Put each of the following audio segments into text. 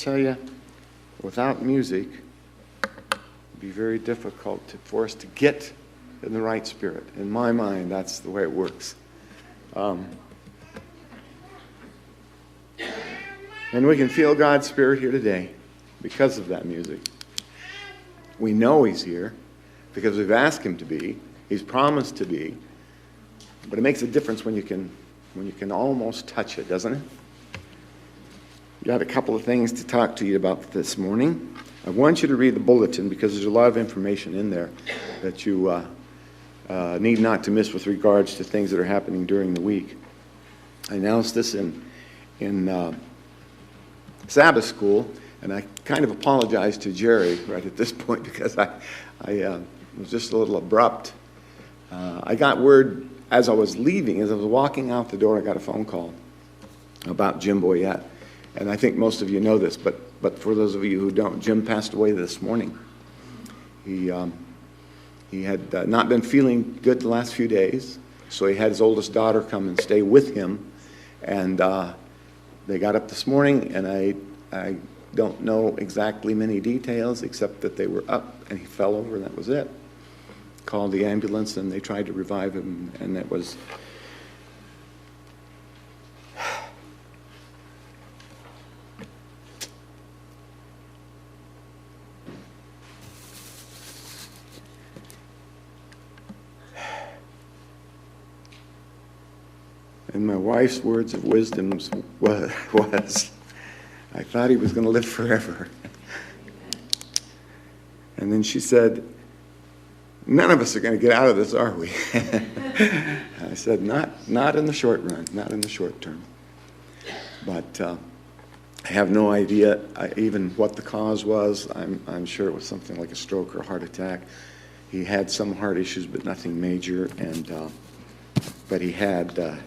tell you, without music, it'd be very difficult for us to get in the right spirit. In my mind, that's the way it works. And we can feel God's Spirit here today because of that music. We know He's here because we've asked Him to be. He's promised to be. But it makes a difference when you can almost touch it, doesn't it? Got a couple of things to talk to you about this morning. I want you to read the bulletin because there's a lot of information in there that you need not to miss with regards to things that are happening during the week. I announced this in Sabbath school, and I kind of apologized to Jerry right at this point because I was just a little abrupt. I got word as I was leaving, as I was walking out the door, I got a phone call about Jim Boyett. And I think most of you know this, but for those of you who don't, Jim passed away this morning. He had not been feeling good the last few days, so he had his oldest daughter come and stay with him. And they got up this morning, and I don't know exactly many details except that they were up and he fell over, and that was it. Called the ambulance, and they tried to revive him, and it was... And my wife's words of wisdom was, I thought he was going to live forever. And then she said, none of us are going to get out of this, are we? I said, not in the short run, not in the short term. But I have no idea even what the cause was. I'm sure it was something like a stroke or a heart attack. He had some heart issues, but nothing major. And but he had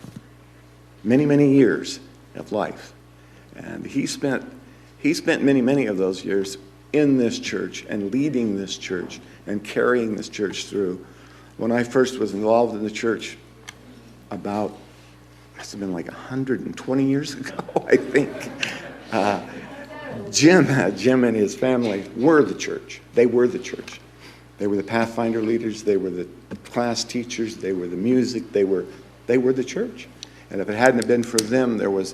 many, many years of life. And he spent many of those years in this church and leading this church and carrying this church through. When I first was involved in the church about, must have been like 120 years ago, I think, Jim and his family were the church. They were the church. They were the Pathfinder leaders. They were the class teachers. They were the music. They were the church. And if it hadn't been for them, there was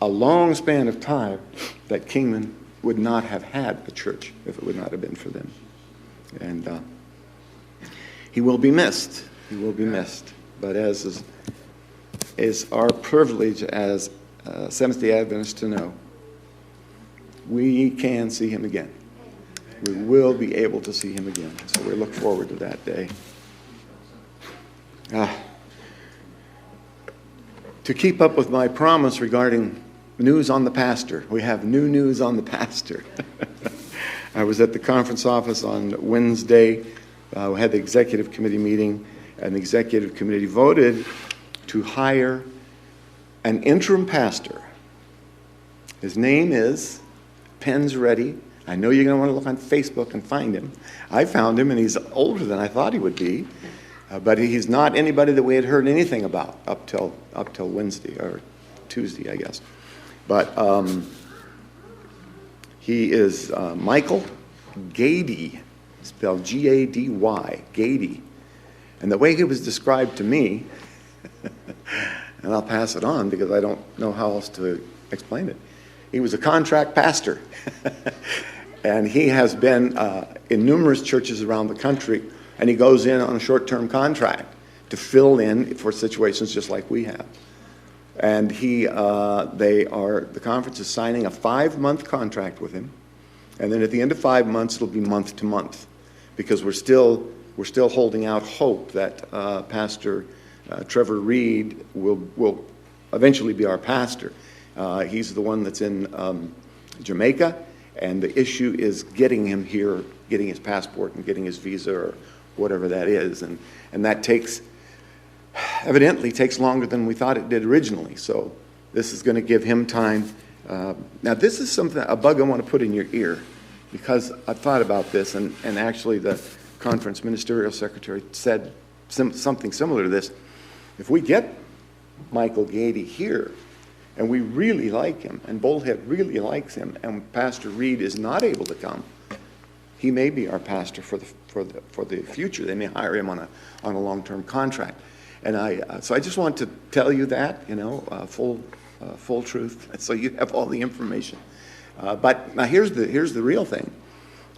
a long span of time that Kingman would not have had a church if it would not have been for them. And he will be missed. He will be missed. But as is our privilege as Seventh-day Adventists to know, we can see him again. We will be able to see him again. So we look forward to that day. To keep up with my promise regarding news on the pastor, we have new news on the pastor. I was at the conference office on Wednesday. We had the executive committee meeting, and the executive committee voted to hire an interim pastor. His name is, pen's ready. I know you're going to want to look on Facebook and find him. I found him, and he's older than I thought he would be. But he's not anybody that we had heard anything about up till Wednesday or Tuesday, I guess. But he is Michael Gady, spelled G-A-D-Y, Gady. And the way he was described to me, and I'll pass it on because I don't know how else to explain it. He was a contract pastor. And he has been in numerous churches around the country. And he goes in on a short-term contract to fill in for situations just like we have. And the conference is signing a 5-month contract with him. And then at the end of 5 months, it'll be month to month. Because we're still holding out hope that Pastor Trevor Reed will eventually be our pastor. He's the one that's in Jamaica. And the issue is getting him here, getting his passport and getting his visa or whatever that is, and that evidently takes longer than we thought it did originally. So this is going to give him time. Now this is a bug I want to put in your ear, because I thought about this, and actually the conference ministerial secretary said something similar to this. If we get Michael Gady here, And we really like him, and Bullhead really likes him, and Pastor Reed is not able to come. He may be our pastor for the future. They may hire him on a long-term contract. And so I just want to tell you that, full truth, so you have all the information. But now here's the real thing.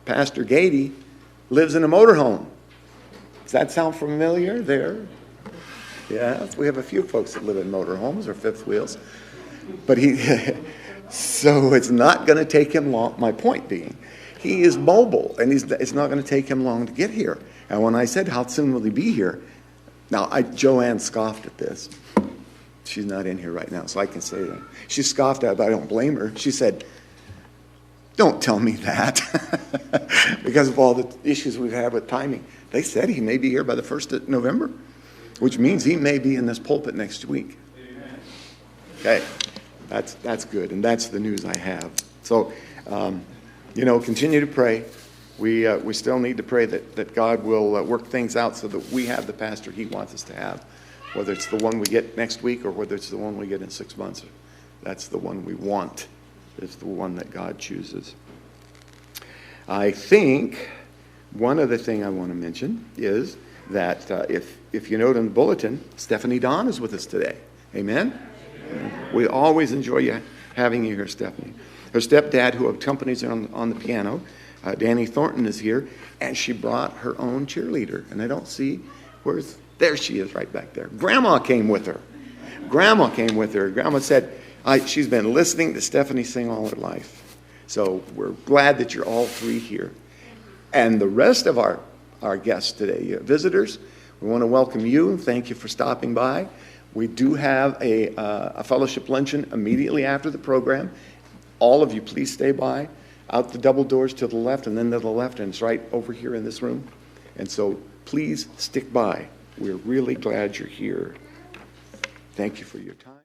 Pastor Gady lives in a motorhome. Does that sound familiar there? Yeah, we have a few folks that live in motorhomes or fifth wheels. But so it's not going to take him long. My point being, he is mobile, and it's not going to take him long to get here. And when I said, how soon will he be here? Now, Joanne scoffed at this. She's not in here right now, so I can say that. She scoffed at it, but I don't blame her. She said, don't tell me that, because of all the issues we've had with timing. They said he may be here by the 1st of November, which means he may be in this pulpit next week. Okay, that's good, and that's the news I have. So, continue to pray. We still need to pray that God will work things out so that we have the pastor he wants us to have, whether it's the one we get next week or whether it's the one we get in 6 months. That's the one we want. It's the one that God chooses. I think one other thing I want to mention is that if you note in the bulletin, Stephanie Don is with us today. Amen? We always enjoy having you here, Stephanie. Her stepdad, who accompanies her on the piano, Danny Thornton, is here, and she brought her own cheerleader. And I don't see, there she is right back there. Grandma came with her. Grandma said, she's been listening to Stephanie sing all her life. So we're glad that you're all three here. And the rest of our guests today, visitors, we want to welcome you and thank you for stopping by. We do have a fellowship luncheon immediately after the program. All of you, please stay by. Out the double doors to the left and then to the left, and it's right over here in this room. And so please stick by. We're really glad you're here. Thank you for your time.